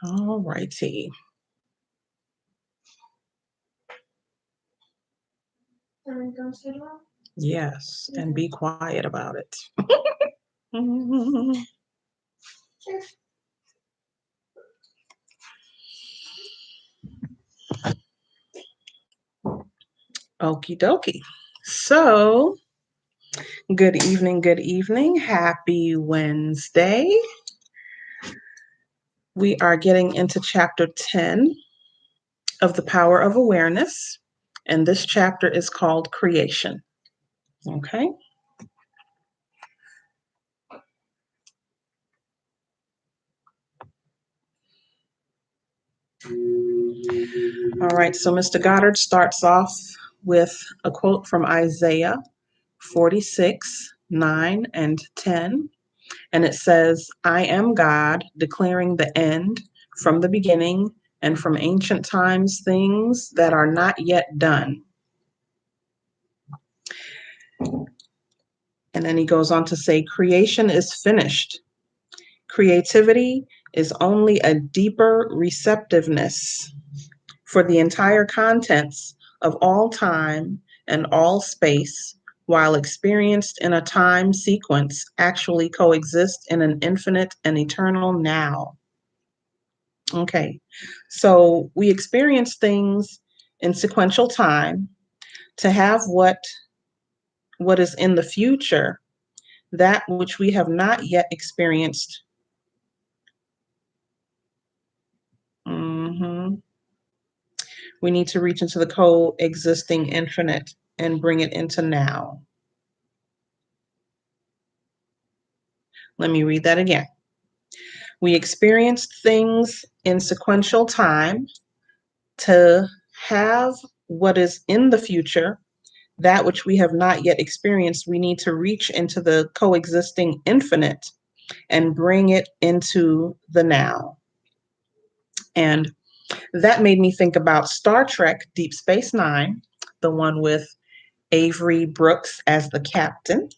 All righty. Yes, and be quiet about it. Okie dokie. So, good evening, good evening. Happy Wednesday. We are getting into chapter 10 of The Power of Awareness, and this chapter is called Creation. Okay. All right, so Mr. Goddard starts off with a quote from Isaiah 46, 9 and 10. And it says, I am God, declaring the end from the beginning and from ancient times things that are not yet done. And then he goes on to say, creation is finished. Creativity is only a deeper receptiveness for the entire contents of all time and all space, while experienced in a time sequence, actually coexist in an infinite and eternal now. Okay, so we experience things in sequential time to have what is in the future, that which we have not yet experienced. We need to reach into the coexisting infinite and bring it into now. Let me read that again. We experienced things in sequential time to have what is in the future, that which we have not yet experienced. We need to reach into the coexisting infinite and bring it into the now. And that made me think about Star Trek Deep Space Nine, the one with Avery Brooks as the captain.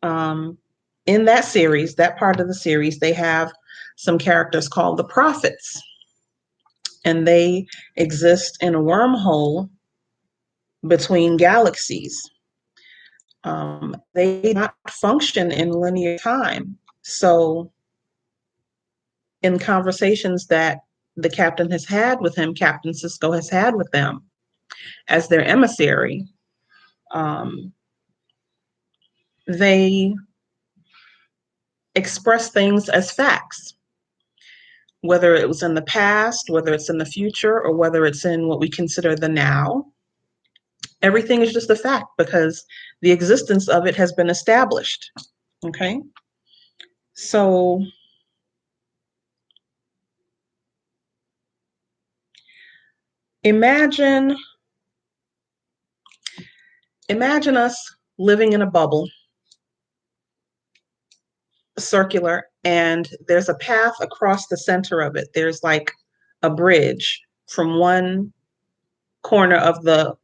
In that series, that part of the series, they have some characters called the Prophets, and they exist in a wormhole between galaxies. They do not function in linear time. So in conversations that the captain has had with him, Captain Sisko has had with them as their emissary, they express things as facts, whether it was in the past, whether it's in the future, or whether it's in what we consider the now. Everything is just a fact because the existence of it has been established. Okay? So imagine us living in a bubble, circular, and there's a path across the center of it. There's like a bridge from one corner of the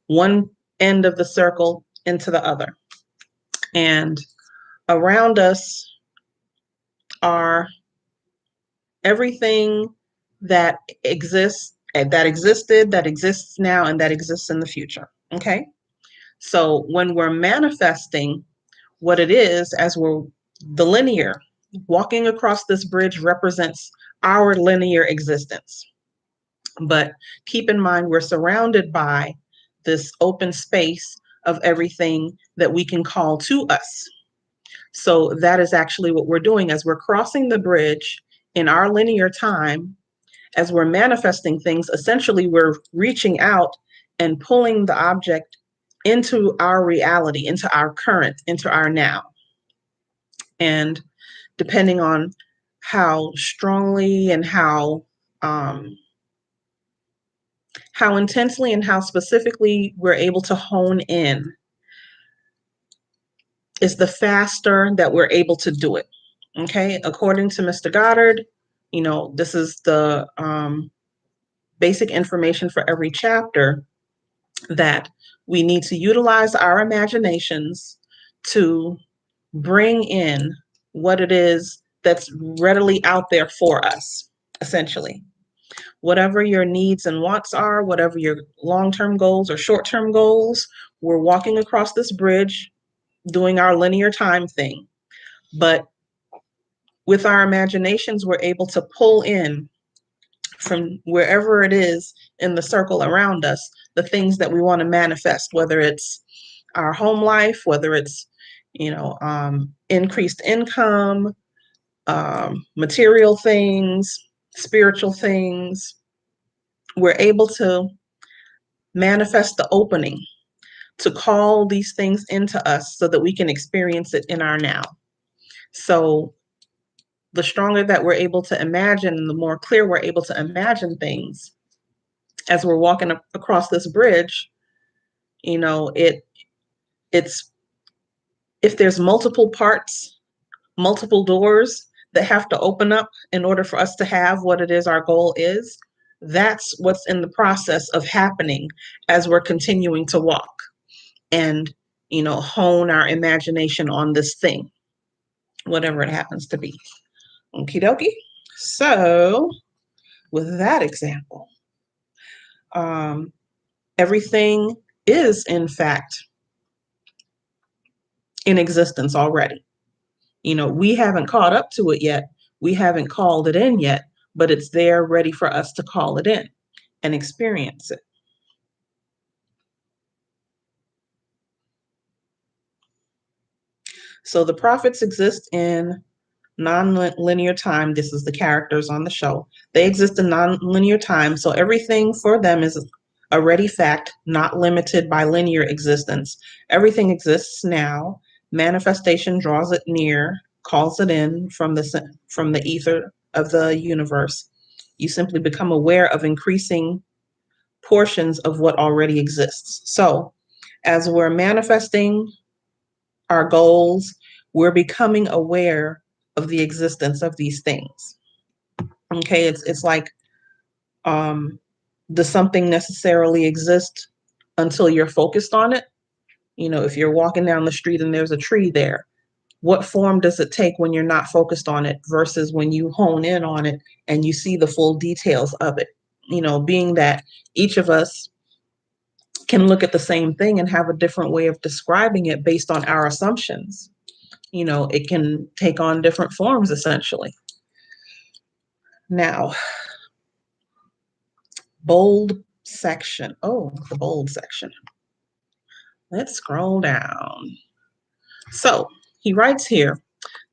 one end of the circle into the other. And around us are everything that exists, that existed, that exists now, and that exists in the future. Okay? So when we're manifesting what it is, as we're the linear, walking across this bridge represents our linear existence. But keep in mind, we're surrounded by this open space of everything that we can call to us. So that is actually what we're doing as we're crossing the bridge in our linear time, as we're manifesting things. Essentially, we're reaching out and pulling the object into our reality, into our current, into our now. And depending on how strongly and how intensely and how specifically we're able to hone in, is the faster that we're able to do it. Okay, according to Mr. Goddard, this is the basic information for every chapter, that we need to utilize our imaginations to bring in what it is that's readily out there for us, essentially. Whatever your needs and wants are, whatever your long-term goals or short-term goals, we're walking across this bridge doing our linear time thing. But with our imaginations, we're able to pull in from wherever it is in the circle around us the things that we want to manifest, whether it's our home life, whether it's, increased income, material things, spiritual things. We're able to manifest the opening to call these things into us so that we can experience it in our now. So the stronger that we're able to imagine and the more clear we're able to imagine things as we're walking across this bridge, it's if there's multiple parts, multiple doors that have to open up in order for us to have what it is our goal is, that's what's in the process of happening as we're continuing to walk and, hone our imagination on this thing, whatever it happens to be. Okie dokie. So with that example, everything is in fact in existence already. We haven't caught up to it yet. We haven't called it in yet, but it's there ready for us to call it in and experience it. So the prophets exist in non-linear time. This is the characters on the show. They exist in non-linear time, so everything for them is a ready fact, not limited by linear existence. Everything exists now. Manifestation draws it near, calls it in from the ether of the universe. You simply become aware of increasing portions of what already exists. So as we're manifesting our goals, we're becoming aware of the existence of these things. Okay, it's like, does something necessarily exist until you're focused on it? If you're walking down the street and there's a tree there, what form does it take when you're not focused on it versus when you hone in on it and you see the full details of it? Being that each of us can look at the same thing and have a different way of describing it based on our assumptions. It can take on different forms essentially. Now, bold section. Oh, the bold section. Let's scroll down. So he writes here,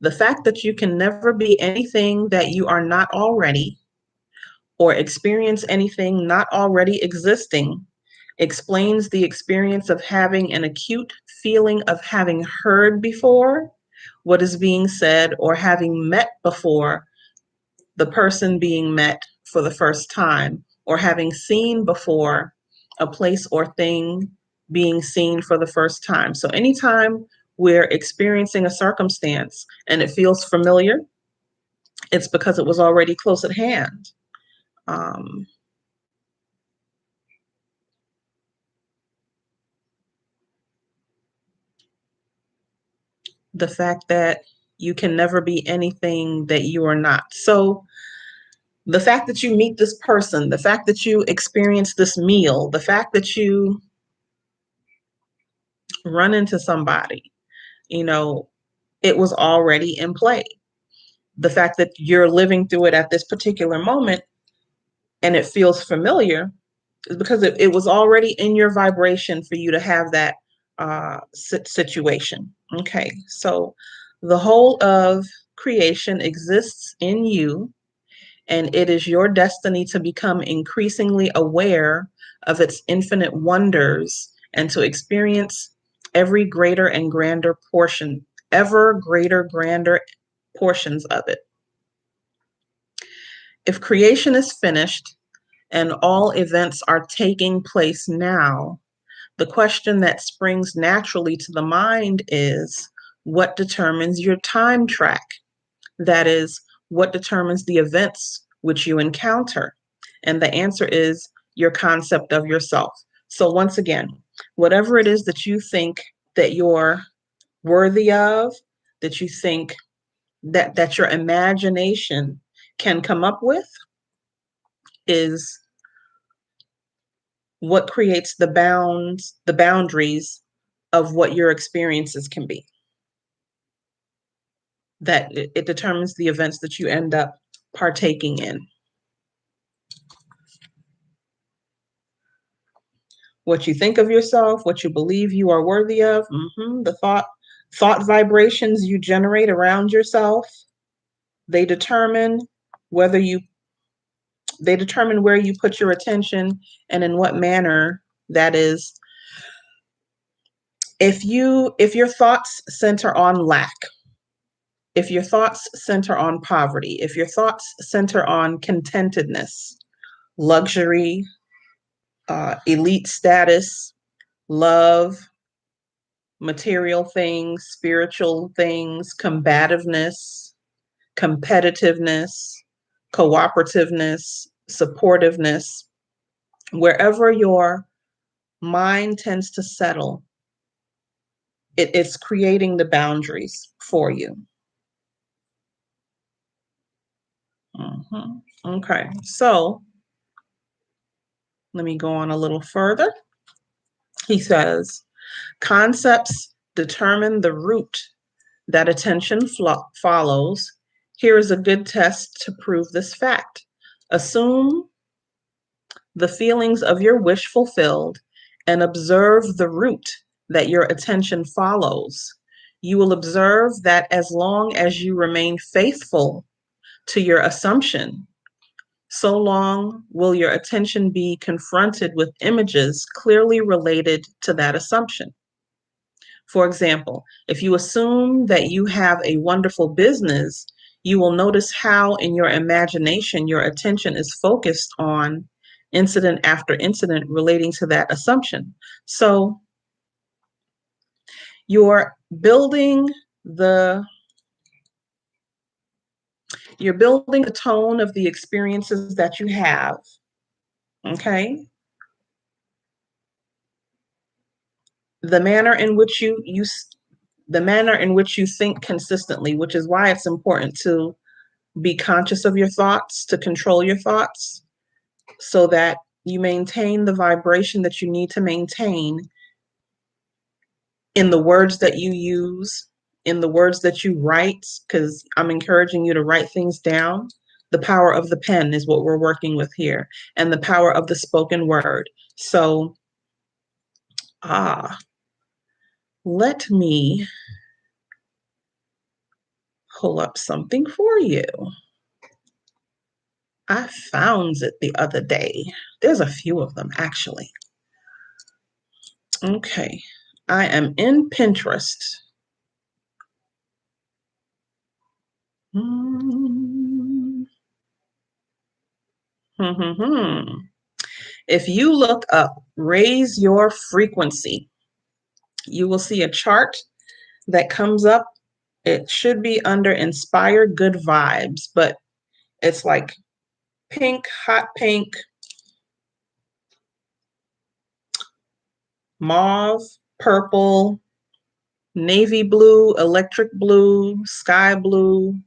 the fact that you can never be anything that you are not already or experience anything not already existing explains the experience of having an acute feeling of having heard before what is being said or having met before the person being met for the first time, or having seen before a place or thing being seen for the first time. So anytime we're experiencing a circumstance and it feels familiar, it's because it was already close at hand. The fact that you can never be anything that you are not. So the fact that you meet this person, the fact that you experience this meal, the fact that you run into somebody, it was already in play. The fact that you're living through it at this particular moment and it feels familiar is because it was already in your vibration for you to have that situation. Okay, so the whole of creation exists in you, and it is your destiny to become increasingly aware of its infinite wonders and to experience every greater and grander portion, ever greater, grander portions of it. If creation is finished and all events are taking place now, the question that springs naturally to the mind is, what determines your time track? That is, what determines the events which you encounter? And the answer is your concept of yourself. So once again, whatever it is that you think that you're worthy of, that you think that your imagination can come up with is what creates the boundaries of what your experiences can be. That it determines the events that you end up partaking in. What you think of yourself, what you believe you are worthy of, the thought vibrations you generate around yourself, they determine whether you they determine where you put your attention and in what manner that is. If your thoughts center on lack, if your thoughts center on poverty, if your thoughts center on contentedness, luxury, elite status, love, material things, spiritual things, combativeness, competitiveness, cooperativeness, supportiveness, wherever your mind tends to settle, it's creating the boundaries for you. Okay, so let me go on a little further. He says, concepts determine the route that attention follows. Here is a good test to prove this fact. Assume the feelings of your wish fulfilled and observe the route that your attention follows. You will observe that as long as you remain faithful to your assumption, so long will your attention be confronted with images clearly related to that assumption. For example, if you assume that you have a wonderful business, you will notice how in your imagination your attention is focused on incident after incident relating to that assumption. So you're building the tone of the experiences that you have, okay? The manner in which you think consistently, which is why it's important to be conscious of your thoughts, to control your thoughts, so that you maintain the vibration that you need to maintain in the words that you use, in the words that you write, because I'm encouraging you to write things down. The power of the pen is what we're working with here, and the power of the spoken word. So, let me pull up something for you. I found it the other day. There's a few of them, actually. Okay. I am in Pinterest. If you look up raise your frequency, you will see a chart that comes up. It should be under inspire good vibes, but it's like pink, hot pink, mauve, purple, navy blue, electric blue, sky blue,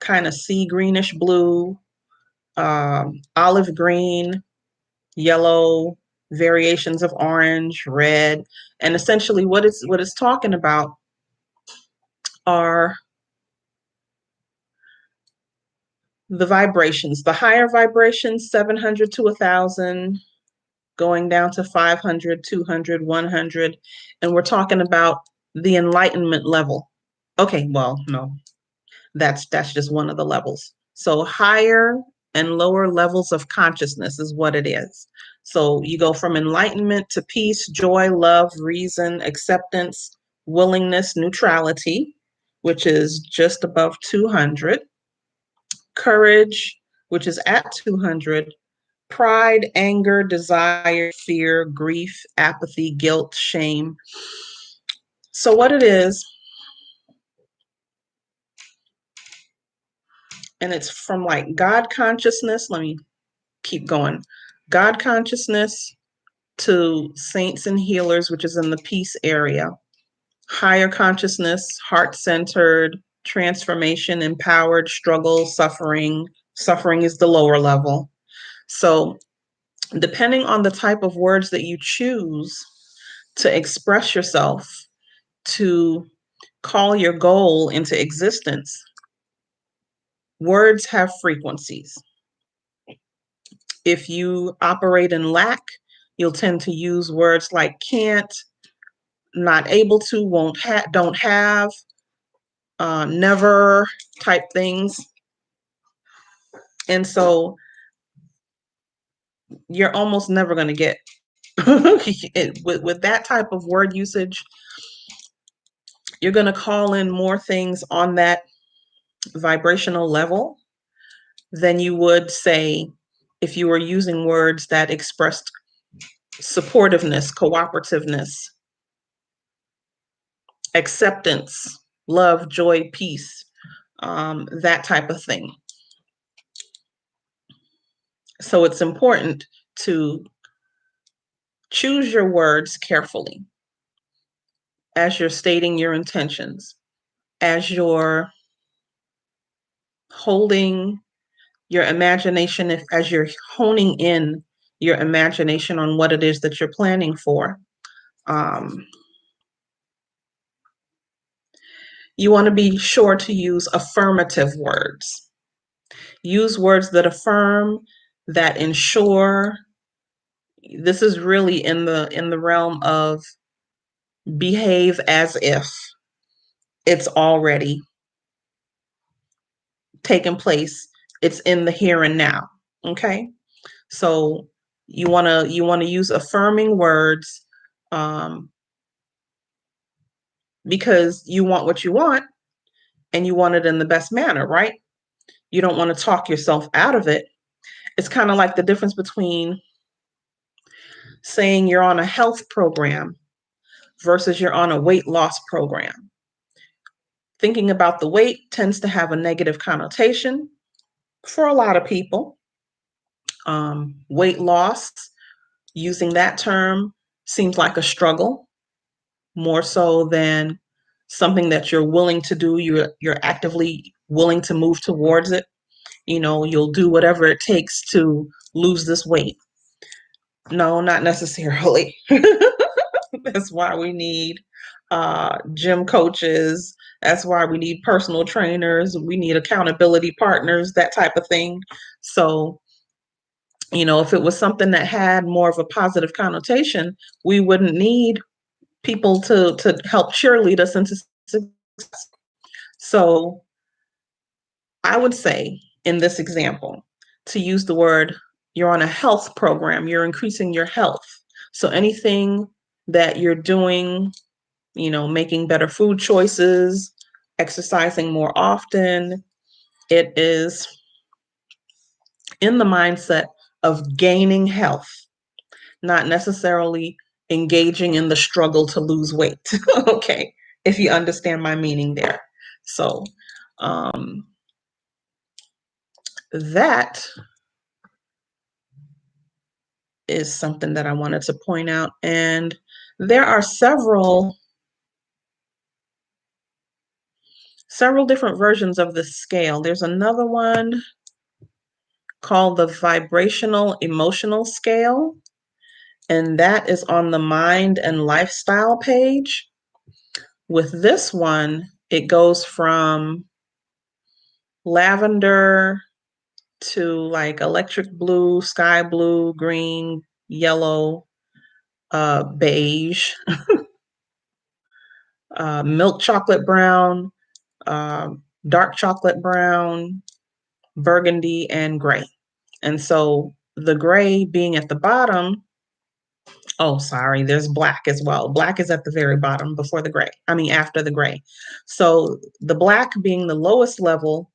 kind of sea greenish blue, olive green, yellow, variations of orange, red, and essentially what it's talking about are the vibrations. The higher vibrations, 700 to 1,000, going down to 500, 200, 100, and we're talking about the enlightenment level. Okay, well, no, that's just one of the levels. So higher and lower levels of consciousness is what it is. So you go from enlightenment to peace, joy, love, reason, acceptance, willingness, neutrality, which is just above 200, courage, which is at 200, pride, anger, desire, fear, grief, apathy, guilt, shame. So what it is, and it's from like God consciousness, let me keep going. God consciousness to saints and healers, which is in the peace area. Higher consciousness, heart-centered, transformation, empowered, struggle, suffering. Suffering is the lower level. So, depending on the type of words that you choose to express yourself, to call your goal into existence, words have frequencies. If you operate in lack, you'll tend to use words like can't, not able to, won't have, don't have, never type things. And so you're almost never going to get with that type of word usage, you're going to call in more things on that vibrational level than you would say if you were using words that expressed supportiveness, cooperativeness, acceptance, love, joy, peace, that type of thing. So it's important to choose your words carefully as you're stating your intentions, as you're holding your imagination, as you're honing in your imagination on what it is that you're planning for. You want to be sure to use affirmative words. Use words that affirm, that ensure. This is really in the realm of behave as if it's already taken place. It's in the here and now. Okay? So you want to use affirming words, because you want what you want and you want it in the best manner, right? You don't want to talk yourself out of it. It's kind of like the difference between saying you're on a health program versus you're on a weight loss program. Thinking about the weight tends to have a negative connotation for a lot of people. Weight loss, using that term, seems like a struggle more so than something that you're willing to do. You're actively willing to move towards it. You'll do whatever it takes to lose this weight. No, not necessarily. That's why we need gym coaches. That's why we need personal trainers. We need accountability partners, that type of thing. So, if it was something that had more of a positive connotation, we wouldn't need people to help cheerlead us into success. So I would say in this example to use the word, you're on a health program, you're increasing your health. So anything that you're doing, making better food choices, exercising more often, it is in the mindset of gaining health, not necessarily engaging in the struggle to lose weight. Okay, if you understand my meaning there. So that is something that I wanted to point out. And there are several different versions of the scale. There's another one called the vibrational emotional scale, and that is on the mind and lifestyle page. With this one, it goes from lavender to like electric blue, sky blue, green, yellow, beige, milk chocolate brown, dark chocolate brown, burgundy, and gray. And so the gray being at the bottom, oh, sorry, there's black as well. Black is at the very bottom before the gray. I mean, after the gray. So the black being the lowest level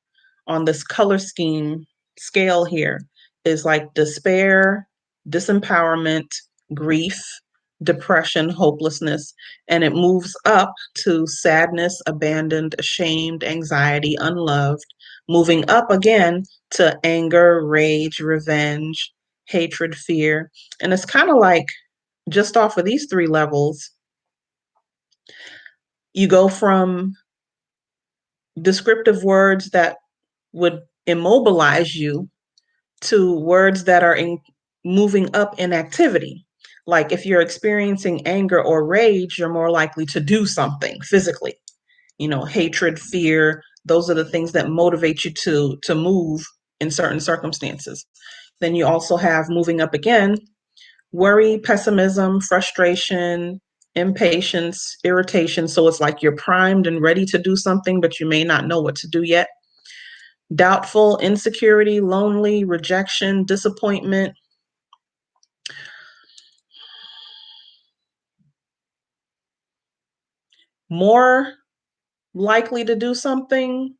on this color scheme scale here is like despair, disempowerment, grief, depression, hopelessness, and it moves up to sadness, abandoned, ashamed, anxiety, unloved, moving up again to anger, rage, revenge, hatred, fear. And it's kind of like just off of these three levels, you go from descriptive words that would immobilize you to words that are moving up in activity. Like if you're experiencing anger or rage, you're more likely to do something physically. Hatred, fear, those are the things that motivate you to move in certain circumstances. Then you also have, moving up again, worry, pessimism, frustration, impatience, irritation. So it's like you're primed and ready to do something, but you may not know what to do yet. Doubtful, insecurity, lonely, rejection, disappointment. More likely to do something,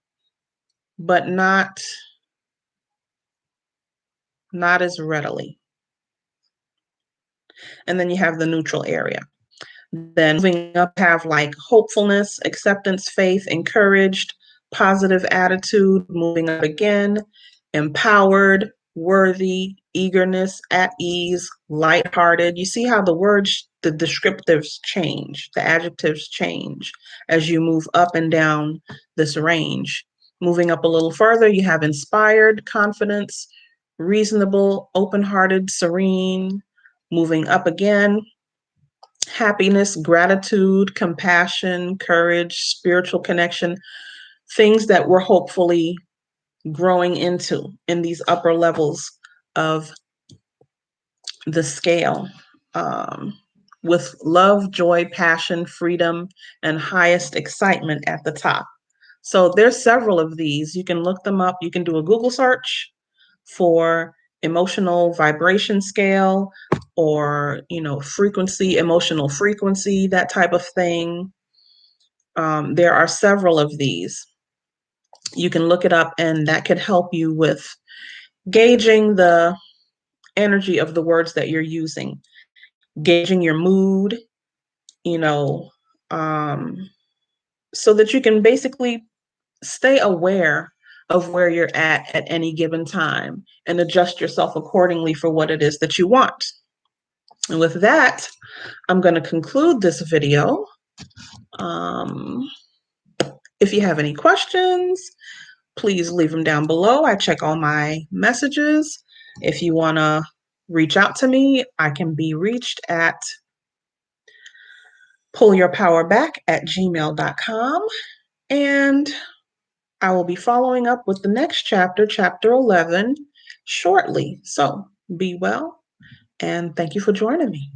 but not as readily. And then you have the neutral area. Then moving up, have like hopefulness, acceptance, faith, encouraged, positive attitude. Moving up again, empowered, worthy, eagerness, at ease, lighthearted. You see how the words, the descriptives change, the adjectives change as you move up and down this range. Moving up a little further, you have inspired, confidence, reasonable, open-hearted, serene. Moving up again, happiness, gratitude, compassion, courage, spiritual connection, things that we're hopefully growing into in these upper levels of the scale, um, with love, joy, passion, freedom, and highest excitement at the top. So there's several of these. You can look them up. You can do a Google search for emotional vibration scale, or frequency, emotional frequency, that type of thing. There are several of these. You can look it up, and that could help you with gauging the energy of the words that you're using, gauging your mood, you know, um, so that you can basically stay aware of where you're at any given time, and adjust yourself accordingly for what it is that you want. And with that, I'm going to conclude this video. Um, if you have any questions, please leave them down below. I check all my messages. If you want to reach out to me, I can be reached at pullyourpowerback@gmail.com. And I will be following up with the next chapter, chapter 11, shortly. So be well, and thank you for joining me.